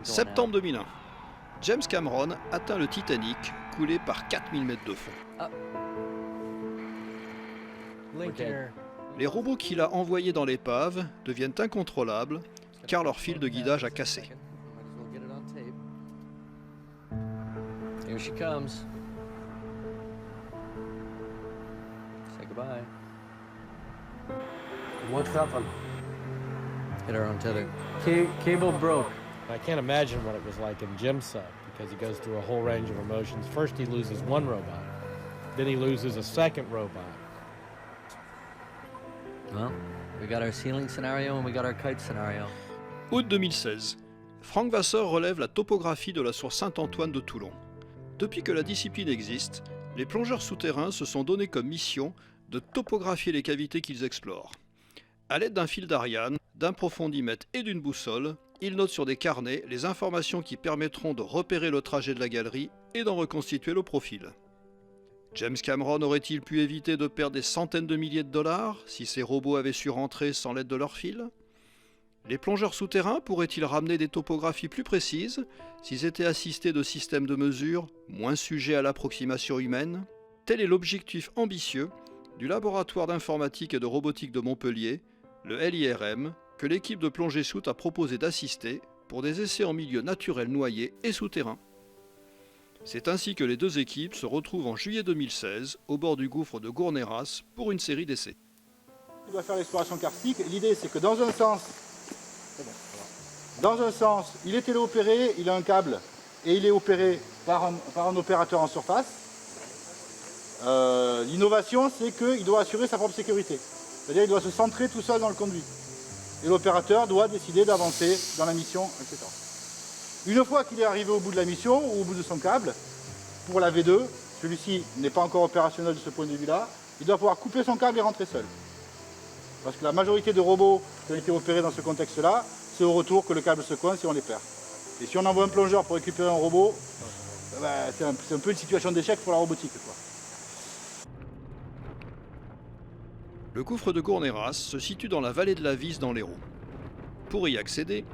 Septembre 2001. James Cameron atteint le Titanic, coulé par 4000 mètres de fond. Les robots qu'il a envoyés dans l'épave deviennent incontrôlables car leur fil de guidage a cassé. Here she comes. Say goodbye. What happened? Hit her own tether. Cable broke. I can't imagine what it was like in Jim's sub because he goes through a whole range of emotions. First he loses one robot, then he loses a second robot. Well, we got our ceiling scenario and we got our kite scenario. Août 2016. Franck Vasseur relève la topographie de la source Saint-Antoine de Toulon. Depuis que la discipline existe, les plongeurs souterrains se sont donné comme mission de topographier les cavités qu'ils explorent. À l'aide d'un fil d'Ariane, d'un profondimètre et d'une boussole, ils notent sur des carnets les informations qui permettront de repérer le trajet de la galerie et d'en reconstituer le profil. James Cameron aurait-il pu éviter de perdre des centaines de milliers de dollars si ces robots avaient su rentrer sans l'aide de leur fil ? Les plongeurs souterrains pourraient-ils ramener des topographies plus précises s'ils étaient assistés de systèmes de mesure moins sujets à l'approximation humaine ? Tel est l'objectif ambitieux du laboratoire d'informatique et de robotique de Montpellier, le LIRM, que l'équipe de plongée soute a proposé d'assister pour des essais en milieu naturel noyé et souterrain. C'est ainsi que les deux équipes se retrouvent en juillet 2016 au bord du gouffre de Gournayras pour une série d'essais. Il doit faire l'exploration karstique. L'idée, c'est que dans un sens, il est téléopéré, il a un câble et il est opéré par un opérateur en surface. L'innovation, c'est qu'il doit assurer sa propre sécurité. C'est-à-dire qu'il doit se centrer tout seul dans le conduit. Et l'opérateur doit décider d'avancer dans la mission, etc. Une fois qu'il est arrivé au bout de la mission, ou au bout de son câble, pour la V2, celui-ci n'est pas encore opérationnel de ce point de vue-là, il doit pouvoir couper son câble et rentrer seul. Parce que la majorité des robots qui ont été opérés dans ce contexte-là, c'est au retour que le câble se coince et on les perd. Et si on envoie un plongeur pour récupérer un robot, c'est un peu une situation d'échec pour la robotique, quoi. Le gouffre de Gournayras se situe dans la vallée de la Vise dans l'Hérault. Pour y accéder,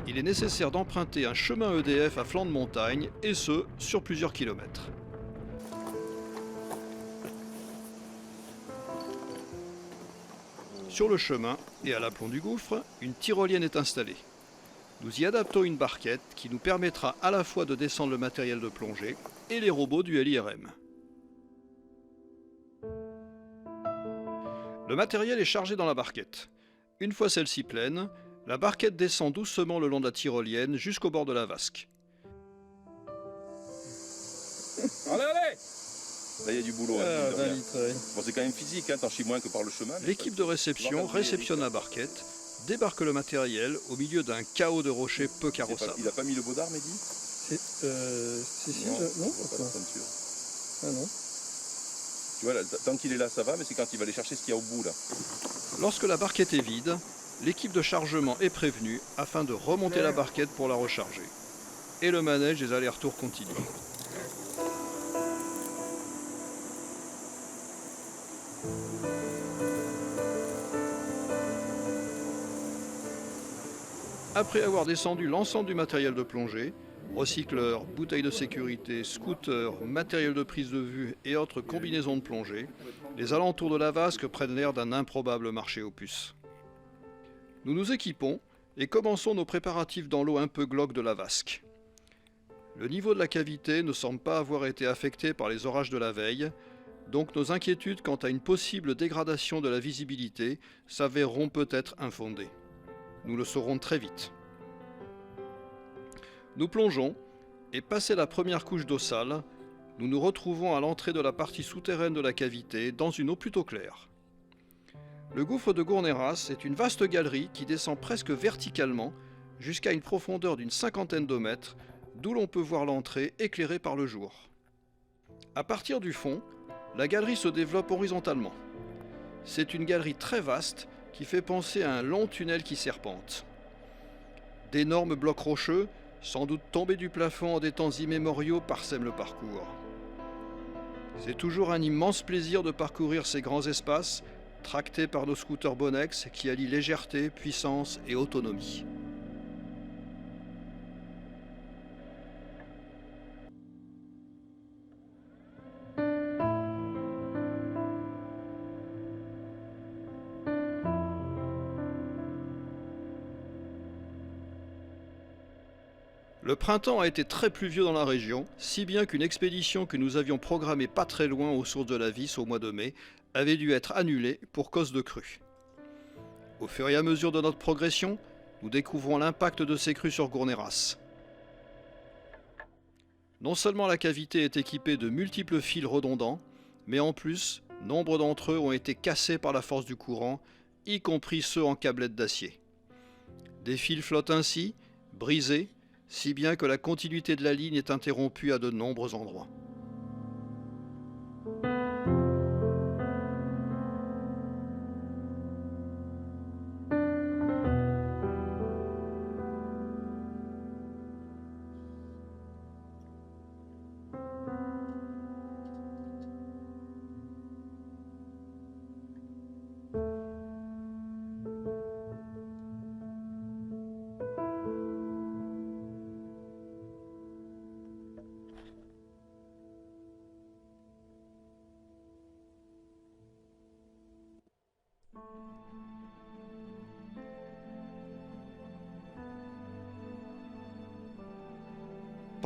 il est nécessaire d'emprunter un chemin EDF à flanc de montagne, et ce, sur plusieurs kilomètres. Sur le chemin, et à l'aplomb du gouffre, une tyrolienne est installée. Nous y adaptons une barquette qui nous permettra à la fois de descendre le matériel de plongée et les robots du LIRM. Le matériel est chargé dans la barquette. Une fois celle-ci pleine, la barquette descend doucement le long de la tyrolienne jusqu'au bord de la vasque. Allez, allez! Là, il y a du boulot. Bon, c'est quand même physique, hein, t'en chies moins que par le chemin. L'équipe de réception réceptionne la barquette, débarque le matériel au milieu d'un chaos de rochers peu carrossables. Il a pas mis le baudard, Mehdi? Non, pourquoi? Ah non. Tu vois, là, tant qu'il est là, ça va, mais c'est quand il va aller chercher ce qu'il y a au bout, là. Lorsque la barquette est vide, l'équipe de chargement est prévenue afin de remonter la barquette pour la recharger. Et le manège des allers-retours continue. Après avoir descendu l'ensemble du matériel de plongée, recycleurs, bouteilles de sécurité, scooters, matériel de prise de vue et autres combinaisons de plongée, les alentours de la vasque prennent l'air d'un improbable marché aux puces. Nous nous équipons et commençons nos préparatifs dans l'eau un peu glauque de la vasque. Le niveau de la cavité ne semble pas avoir été affecté par les orages de la veille, donc nos inquiétudes quant à une possible dégradation de la visibilité s'avéreront peut-être infondées. Nous le saurons très vite. Nous plongeons, et passé la première couche d'eau sale, nous nous retrouvons à l'entrée de la partie souterraine de la cavité, dans une eau plutôt claire. Le gouffre de Gournayras est une vaste galerie qui descend presque verticalement jusqu'à une profondeur d'une cinquantaine de mètres, d'où l'on peut voir l'entrée éclairée par le jour. À partir du fond, la galerie se développe horizontalement. C'est une galerie très vaste qui fait penser à un long tunnel qui serpente. D'énormes blocs rocheux, sans doute tombés du plafond en des temps immémoriaux, parsèment le parcours. C'est toujours un immense plaisir de parcourir ces grands espaces, tractés par nos scooters Bonex qui allient légèreté, puissance et autonomie. Le printemps a été très pluvieux dans la région, si bien qu'une expédition que nous avions programmée pas très loin aux sources de la Vis au mois de mai avait dû être annulée pour cause de crues. Au fur et à mesure de notre progression, nous découvrons l'impact de ces crues sur Gournayras. Non seulement la cavité est équipée de multiples fils redondants, mais en plus, nombre d'entre eux ont été cassés par la force du courant, y compris ceux en câblette d'acier. Des fils flottent ainsi, brisés, si bien que la continuité de la ligne est interrompue à de nombreux endroits.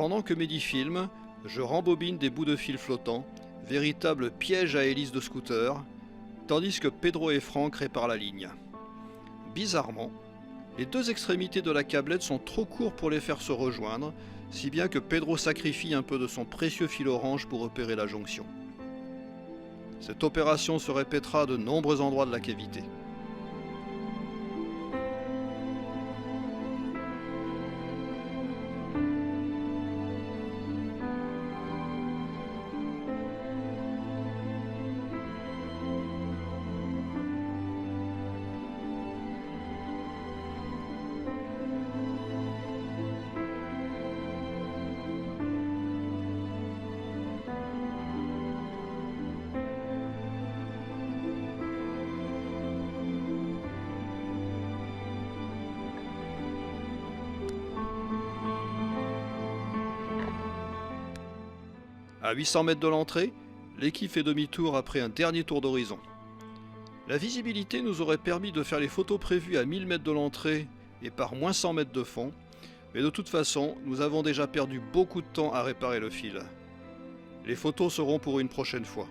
Pendant que Mehdi filme, je rembobine des bouts de fil flottants, véritables pièges à hélice de scooter, tandis que Pedro et Franck réparent la ligne. Bizarrement, les deux extrémités de la câblette sont trop courts pour les faire se rejoindre, si bien que Pedro sacrifie un peu de son précieux fil orange pour opérer la jonction. Cette opération se répétera à de nombreux endroits de la cavité. À 800 mètres de l'entrée, l'équipe fait demi-tour après un dernier tour d'horizon. La visibilité nous aurait permis de faire les photos prévues à 1000 mètres de l'entrée et par moins 100 mètres de fond, mais de toute façon, nous avons déjà perdu beaucoup de temps à réparer le fil. Les photos seront pour une prochaine fois.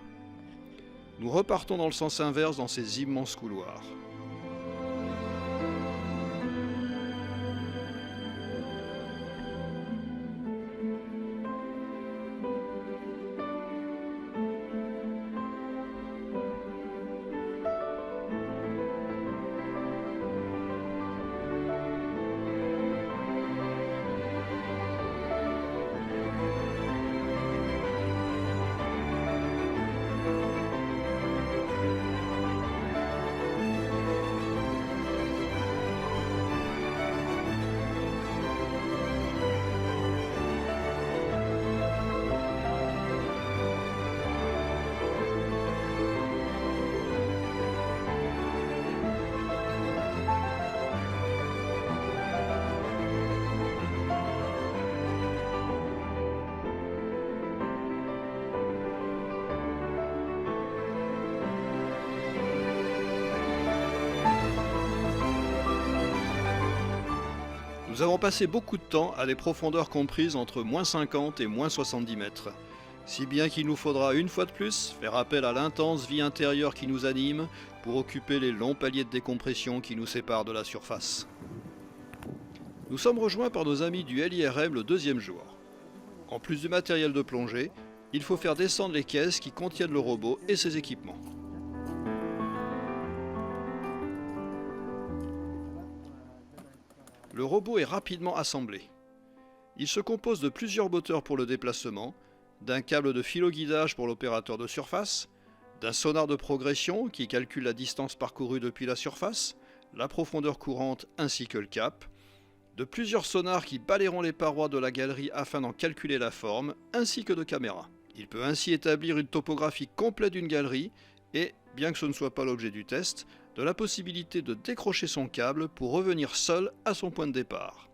Nous repartons dans le sens inverse dans ces immenses couloirs. Nous avons passé beaucoup de temps à des profondeurs comprises entre moins 50 et moins 70 mètres, si bien qu'il nous faudra une fois de plus faire appel à l'intense vie intérieure qui nous anime pour occuper les longs paliers de décompression qui nous séparent de la surface. Nous sommes rejoints par nos amis du LIRM le deuxième jour. En plus du matériel de plongée, il faut faire descendre les caisses qui contiennent le robot et ses équipements. Le robot est rapidement assemblé. Il se compose de plusieurs moteurs pour le déplacement, d'un câble de filoguidage pour l'opérateur de surface, d'un sonar de progression qui calcule la distance parcourue depuis la surface, la profondeur courante ainsi que le cap, de plusieurs sonars qui balayeront les parois de la galerie afin d'en calculer la forme, ainsi que de caméras. Il peut ainsi établir une topographie complète d'une galerie et, bien que ce ne soit pas l'objet du test, de la possibilité de décrocher son câble pour revenir seul à son point de départ.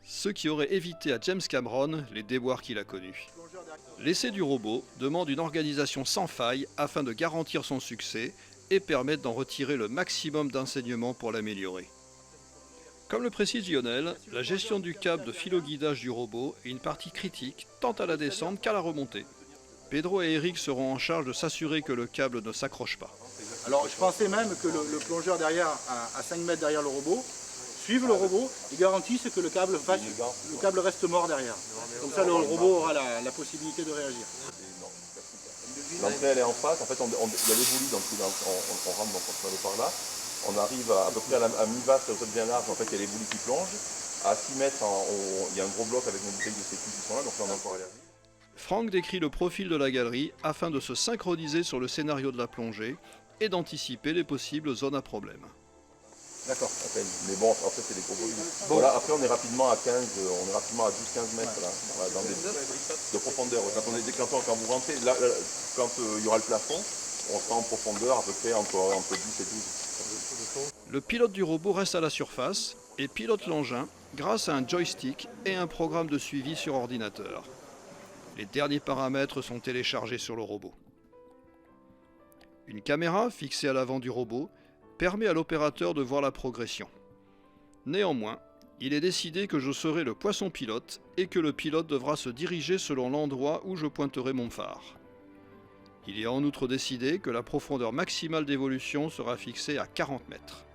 Ce qui aurait évité à James Cameron les déboires qu'il a connus. L'essai du robot demande une organisation sans faille afin de garantir son succès et permettre d'en retirer le maximum d'enseignements pour l'améliorer. Comme le précise Lionel, la gestion du câble de filoguidage du robot est une partie critique tant à la descente qu'à la remontée. Pedro et Eric seront en charge de s'assurer que le câble ne s'accroche pas. Alors je pensais même que le plongeur derrière, à 5 mètres derrière le robot, suive le robot et garantisse que le câble reste mort derrière. Comme ça le robot aura la possibilité de réagir. L'entrée elle est en face, en fait il y a l'ébouli, donc on rentre dans ce panneau par là. On arrive à peu près à mi-vaste, au bien large, en fait il y a l'ébouli qui plonge. À 6 mètres, il y a un gros bloc avec nos bouteilles de sécu qui sont là, donc là on a encore à aller. Franck décrit le profil de la galerie afin de se synchroniser sur le scénario de la plongée et d'anticiper les possibles zones à problème. D'accord, mais bon, en fait c'est des gros volumes. Bon. Voilà, après on est rapidement à 12-15 mètres là, voilà, dans de profondeur. Quand vous rentrez, là, quand il y aura le plafond, on sera en profondeur à peu près entre 10 et 12. Le pilote du robot reste à la surface et pilote l'engin grâce à un joystick et un programme de suivi sur ordinateur. Les derniers paramètres sont téléchargés sur le robot. Une caméra fixée à l'avant du robot permet à l'opérateur de voir la progression. Néanmoins, il est décidé que je serai le poisson pilote et que le pilote devra se diriger selon l'endroit où je pointerai mon phare. Il est en outre décidé que la profondeur maximale d'évolution sera fixée à 40 mètres.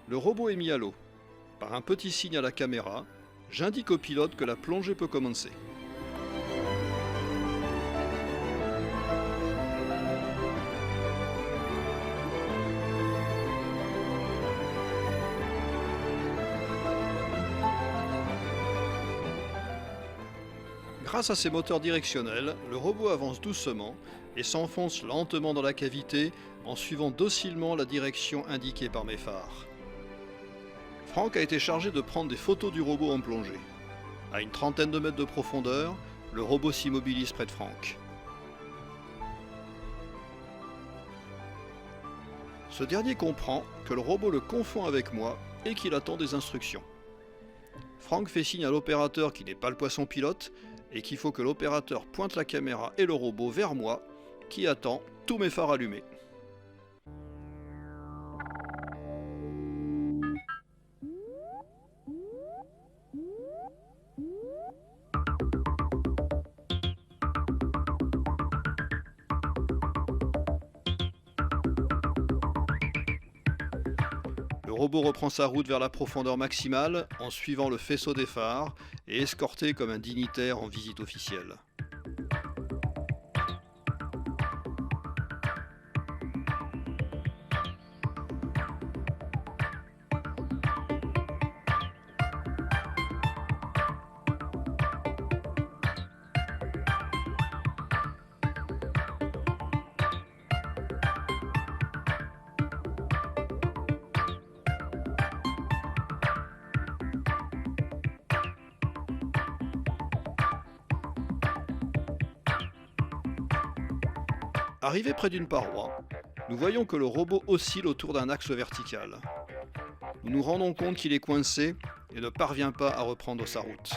Le robot est mis à l'eau. Par un petit signe à la caméra, j'indique au pilote que la plongée peut commencer. Grâce à ses moteurs directionnels, le robot avance doucement et s'enfonce lentement dans la cavité en suivant docilement la direction indiquée par mes phares. Franck a été chargé de prendre des photos du robot en plongée. À une trentaine de mètres de profondeur, le robot s'immobilise près de Franck. Ce dernier comprend que le robot le confond avec moi et qu'il attend des instructions. Franck fait signe à l'opérateur qui n'est pas le poisson pilote et qu'il faut que l'opérateur pointe la caméra et le robot vers moi, qui attend, tous mes phares allumés. Le robot reprend sa route vers la profondeur maximale en suivant le faisceau des phares et escorté comme un dignitaire en visite officielle. Arrivé près d'une paroi, nous voyons que le robot oscille autour d'un axe vertical. Nous nous rendons compte qu'il est coincé et ne parvient pas à reprendre sa route.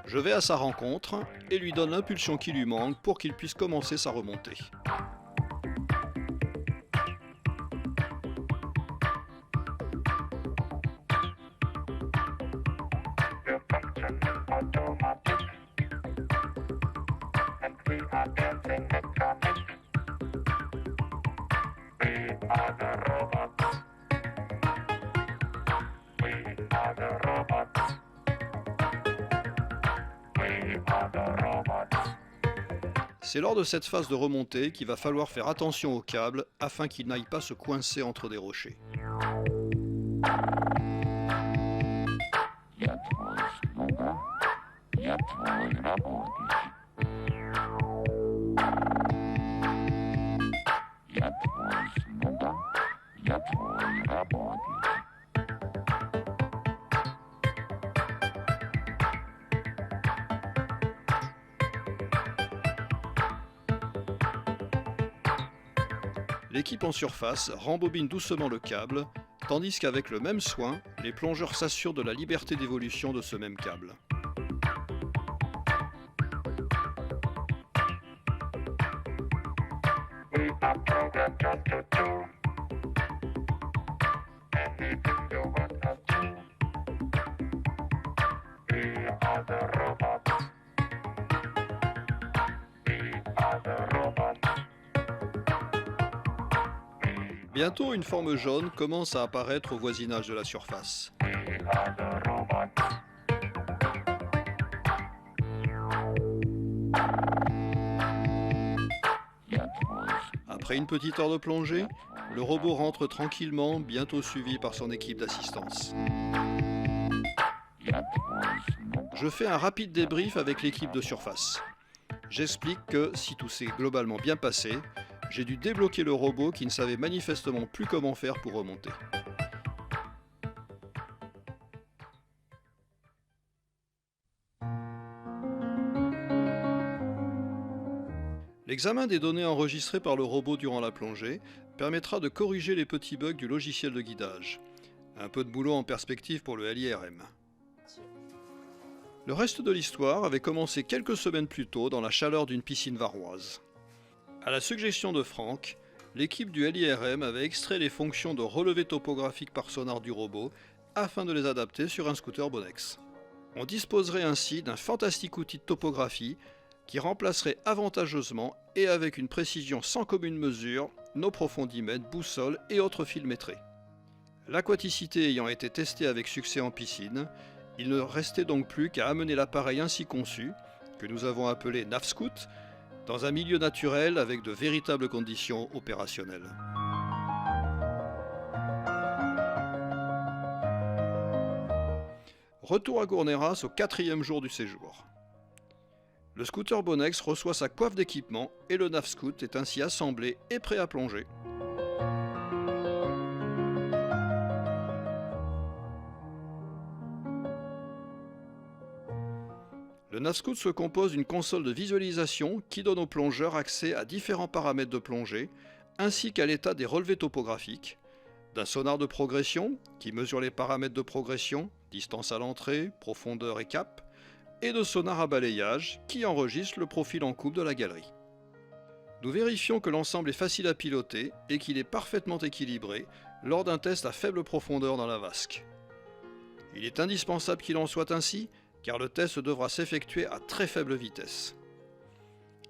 Je vais à sa rencontre et lui donne l'impulsion qui lui manque pour qu'il puisse commencer sa remontée. C'est lors de cette phase de remontée qu'il va falloir faire attention au câble afin qu'il n'aille pas se coincer entre des rochers. L'équipe en surface rembobine doucement le câble, tandis qu'avec le même soin, les plongeurs s'assurent de la liberté d'évolution de ce même câble. Bientôt, une forme jaune commence à apparaître au voisinage de la surface. Après une petite heure de plongée, le robot rentre tranquillement, bientôt suivi par son équipe d'assistance. Je fais un rapide débrief avec l'équipe de surface. J'explique que, si tout s'est globalement bien passé, j'ai dû débloquer le robot qui ne savait manifestement plus comment faire pour remonter. L'examen des données enregistrées par le robot durant la plongée permettra de corriger les petits bugs du logiciel de guidage. Un peu de boulot en perspective pour le LIRM. Le reste de l'histoire avait commencé quelques semaines plus tôt dans la chaleur d'une piscine varoise. À la suggestion de Franck, l'équipe du LIRM avait extrait les fonctions de relevé topographique par sonar du robot afin de les adapter sur un scooter Bonex. On disposerait ainsi d'un fantastique outil de topographie qui remplacerait avantageusement et avec une précision sans commune mesure nos profondimètres, boussoles et autres fils métrés. L'aquaticité ayant été testée avec succès en piscine, il ne restait donc plus qu'à amener l'appareil ainsi conçu, que nous avons appelé NavScoot, dans un milieu naturel avec de véritables conditions opérationnelles. Retour à Gourneras au 4e jour du séjour. Le scooter Bonex reçoit sa coiffe d'équipement et le NavScoot est ainsi assemblé et prêt à plonger. Le NavScoot se compose d'une console de visualisation qui donne aux plongeurs accès à différents paramètres de plongée, ainsi qu'à l'état des relevés topographiques, d'un sonar de progression qui mesure les paramètres de progression, distance à l'entrée, profondeur et cap, et de sonar à balayage qui enregistre le profil en coupe de la galerie. Nous vérifions que l'ensemble est facile à piloter et qu'il est parfaitement équilibré lors d'un test à faible profondeur dans la vasque. Il est indispensable qu'il en soit ainsi, car le test devra s'effectuer à très faible vitesse.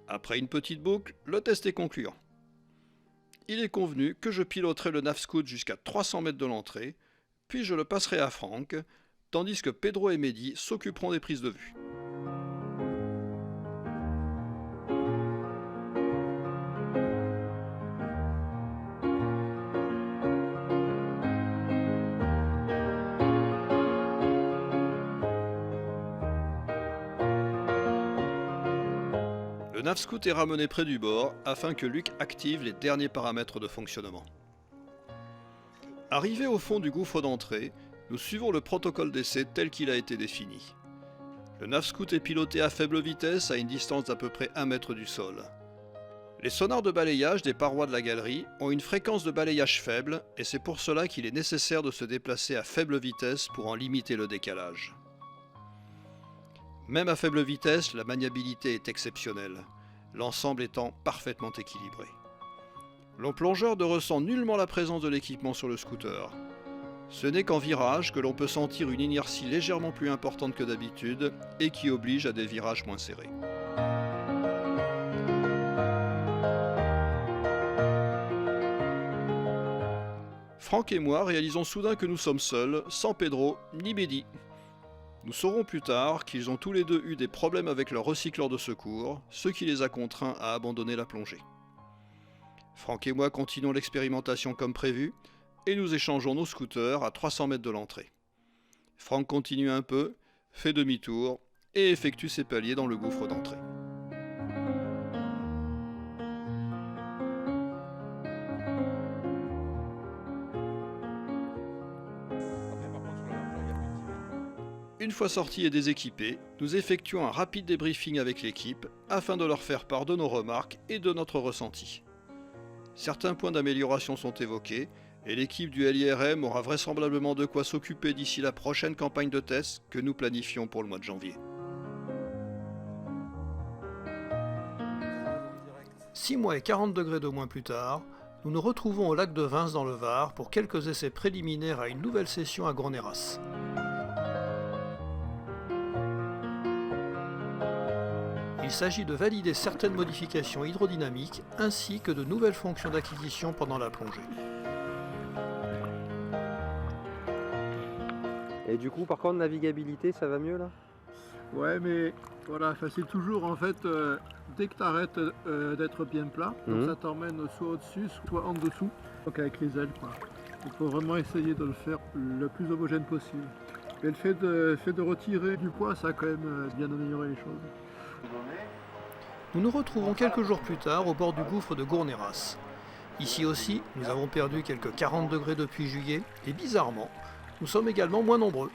Après une petite boucle, le test est concluant. Il est convenu que je piloterai le NavScoot jusqu'à 300 mètres de l'entrée, puis je le passerai à Franck, tandis que Pedro et Mehdi s'occuperont des prises de vue. Le NavScoot est ramené près du bord afin que Luc active les derniers paramètres de fonctionnement. Arrivé au fond du gouffre d'entrée, nous suivons le protocole d'essai tel qu'il a été défini. Le NavScoot est piloté à faible vitesse à une distance d'à peu près 1 mètre du sol. Les sonars de balayage des parois de la galerie ont une fréquence de balayage faible et c'est pour cela qu'il est nécessaire de se déplacer à faible vitesse pour en limiter le décalage. Même à faible vitesse, la maniabilité est exceptionnelle, l'ensemble étant parfaitement équilibré. Le plongeur ne ressent nullement la présence de l'équipement sur le scooter. Ce n'est qu'en virage que l'on peut sentir une inertie légèrement plus importante que d'habitude et qui oblige à des virages moins serrés. Franck et moi réalisons soudain que nous sommes seuls, sans Pedro ni Mehdi. Nous saurons plus tard qu'ils ont tous les deux eu des problèmes avec leur recycleur de secours, ce qui les a contraints à abandonner la plongée. Franck et moi continuons l'expérimentation comme prévu, et nous échangeons nos scooters à 300 mètres de l'entrée. Franck continue un peu, fait demi-tour, et effectue ses paliers dans le gouffre d'entrée. Une fois sortis et déséquipés, nous effectuons un rapide débriefing avec l'équipe afin de leur faire part de nos remarques et de notre ressenti. Certains points d'amélioration sont évoqués et l'équipe du LIRM aura vraisemblablement de quoi s'occuper d'ici la prochaine campagne de test que nous planifions pour le mois de janvier. 6 mois et 40 degrés de moins plus tard, nous nous retrouvons au lac de Vins dans le Var pour quelques essais préliminaires à une nouvelle session à Gourneyras. Il s'agit de valider certaines modifications hydrodynamiques ainsi que de nouvelles fonctions d'acquisition pendant la plongée. Et du coup, par contre, navigabilité, ça va mieux là? Ouais, mais voilà, c'est toujours en fait, dès que tu arrêtes d'être bien plat, donc ça t'emmène soit au-dessus, soit en dessous, donc avec les ailes, quoi. Il faut vraiment essayer de le faire le plus homogène possible. Et le fait de retirer du poids, ça a quand même bien amélioré les choses. Nous nous retrouvons quelques jours plus tard au bord du gouffre de Gourneyras. Ici aussi, nous avons perdu quelques 40 degrés depuis juillet, et bizarrement, nous sommes également moins nombreux.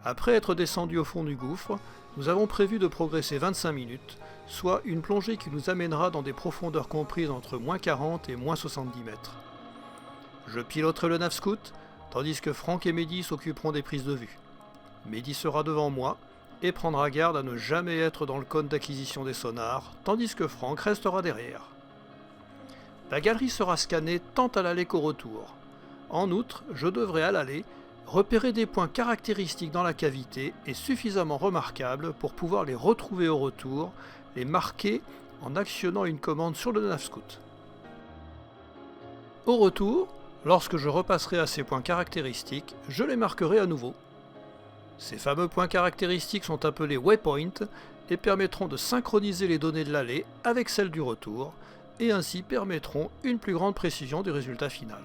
Après être descendu au fond du gouffre, nous avons prévu de progresser 25 minutes, soit une plongée qui nous amènera dans des profondeurs comprises entre moins 40 et moins 70 mètres. Je piloterai le Navscout, tandis que Franck et Mehdi s'occuperont des prises de vue. Mehdi sera devant moi et prendra garde à ne jamais être dans le cône d'acquisition des sonars, tandis que Franck restera derrière. La galerie sera scannée tant à l'aller qu'au retour. En outre, je devrais à l'aller repérer des points caractéristiques dans la cavité et suffisamment remarquables pour pouvoir les retrouver au retour, les marquer en actionnant une commande sur le Navscout. Au retour, lorsque je repasserai à ces points caractéristiques, je les marquerai à nouveau. Ces fameux points caractéristiques sont appelés waypoints et permettront de synchroniser les données de l'aller avec celles du retour, et ainsi permettront une plus grande précision du résultat final.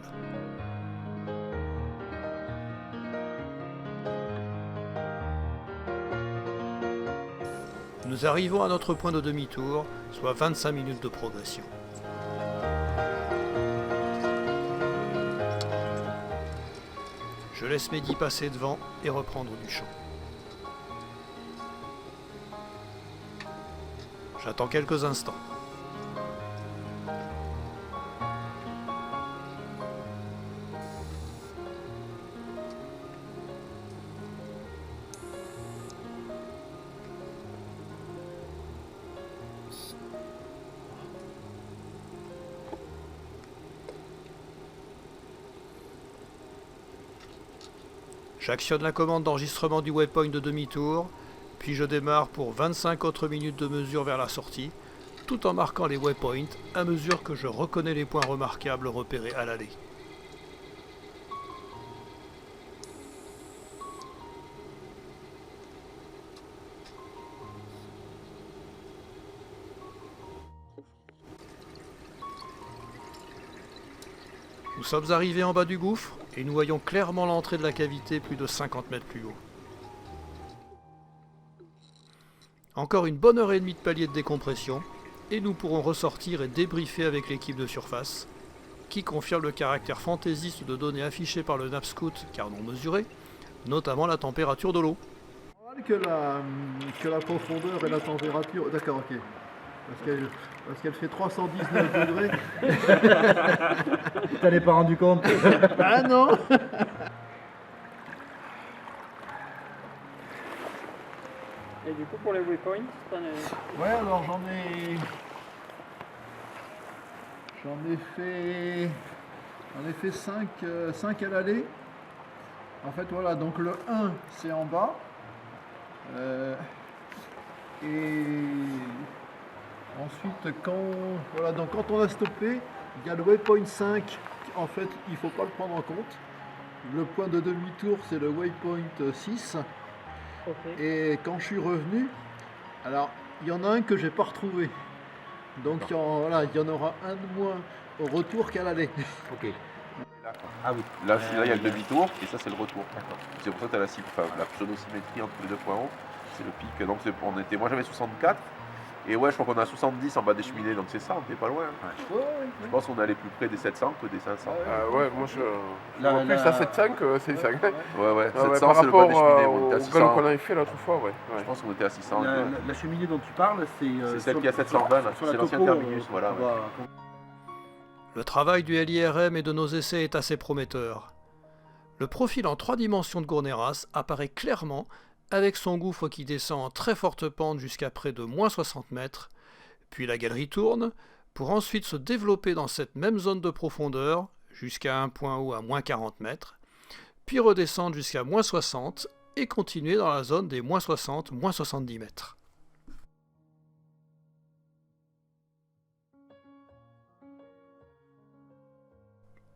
Nous arrivons à notre point de demi-tour, soit 25 minutes de progression. Je laisse Mehdi passer devant et reprendre du champ. J'attends quelques instants. J'actionne la commande d'enregistrement du waypoint de demi-tour, puis je démarre pour 25 autres minutes de mesure vers la sortie, tout en marquant les waypoints à mesure que je reconnais les points remarquables repérés à l'aller. Nous sommes arrivés en bas du gouffre et nous voyons clairement l'entrée de la cavité plus de 50 mètres plus haut. Encore une bonne heure et demie de palier de décompression et nous pourrons ressortir et débriefer avec l'équipe de surface qui confirme le caractère fantaisiste de données affichées par le Navscout car non mesurées, notamment la température de l'eau. Que la profondeur et la température... D'accord, ok. Parce qu'elle fait 319 degrés. Tu t'en es pas rendu compte? Ah non. Et du coup, pour les waypoints, Ouais, alors j'en ai fait 5 à l'aller. En fait, voilà, donc le 1, c'est en bas. Et ensuite, quand on a stoppé, il y a le waypoint 5. En fait, il ne faut pas le prendre en compte. Le point de demi-tour, c'est le waypoint 6. okay. Et quand je suis revenu, alors il y en a un que j'ai pas retrouvé. Donc il y en aura un de moins au retour qu'à l'aller. Ok. Ah oui. Là, il y a le demi-tour et ça, c'est le retour. C'est pour ça que tu as la pseudo-symétrie entre les deux points hauts. C'est le pic. Donc, moi, j'avais 64. Et ouais, je crois qu'on a 70 en bas des cheminées. Donc, c'est ça, on n'est pas loin. Ouais. Je pense qu'on est allé plus près des 700 que des 500. Ouais, moi je vois plus à 700 que c'est 500. Ouais, 700 par c'est le bas des rapport cheminées. On était à au 600. gun qu'on avait fait l'autre fois, ouais. Je pense qu'on était à 600. La cheminée dont tu parles, C'est celle qui a 720, là. C'est l'ancien terminus, voilà. Ouais. Le travail du LIRM et de nos essais est assez prometteur. Le profil en 3 dimensions de Gourneyras apparaît clairement avec son gouffre qui descend en très forte pente jusqu'à près de moins 60 mètres, puis la galerie tourne, pour ensuite se développer dans cette même zone de profondeur, jusqu'à un point haut à moins 40 mètres, puis redescendre jusqu'à moins 60 et continuer dans la zone des moins 60, moins 70 mètres.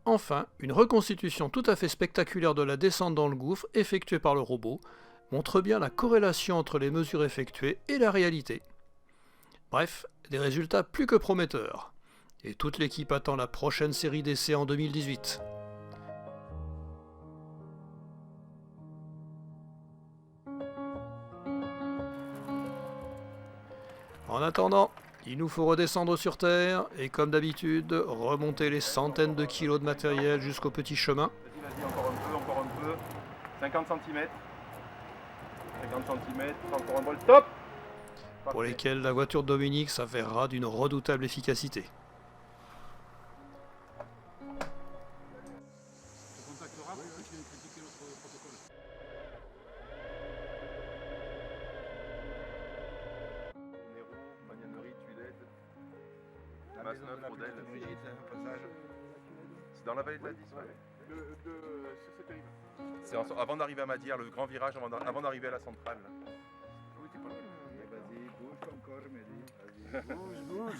Enfin, une reconstitution tout à fait spectaculaire de la descente dans le gouffre effectuée par le robot montre bien la corrélation entre les mesures effectuées et la réalité. Bref, des résultats plus que prometteurs. Et toute l'équipe attend la prochaine série d'essais en 2018. En attendant, il nous faut redescendre sur Terre et comme d'habitude, remonter les centaines de kilos de matériel jusqu'au petit chemin. Vas-y, encore un peu. 50 cm. 50 cm, encore un vol, top! Pour lesquels la voiture de Dominique s'avérera d'une redoutable efficacité. C'est dans la vallée de la 10, c'est avant d'arriver à Madière, le grand virage avant d'arriver à la centrale. Vas-y, bouge encore, Mehdi. Vas-y, bouge.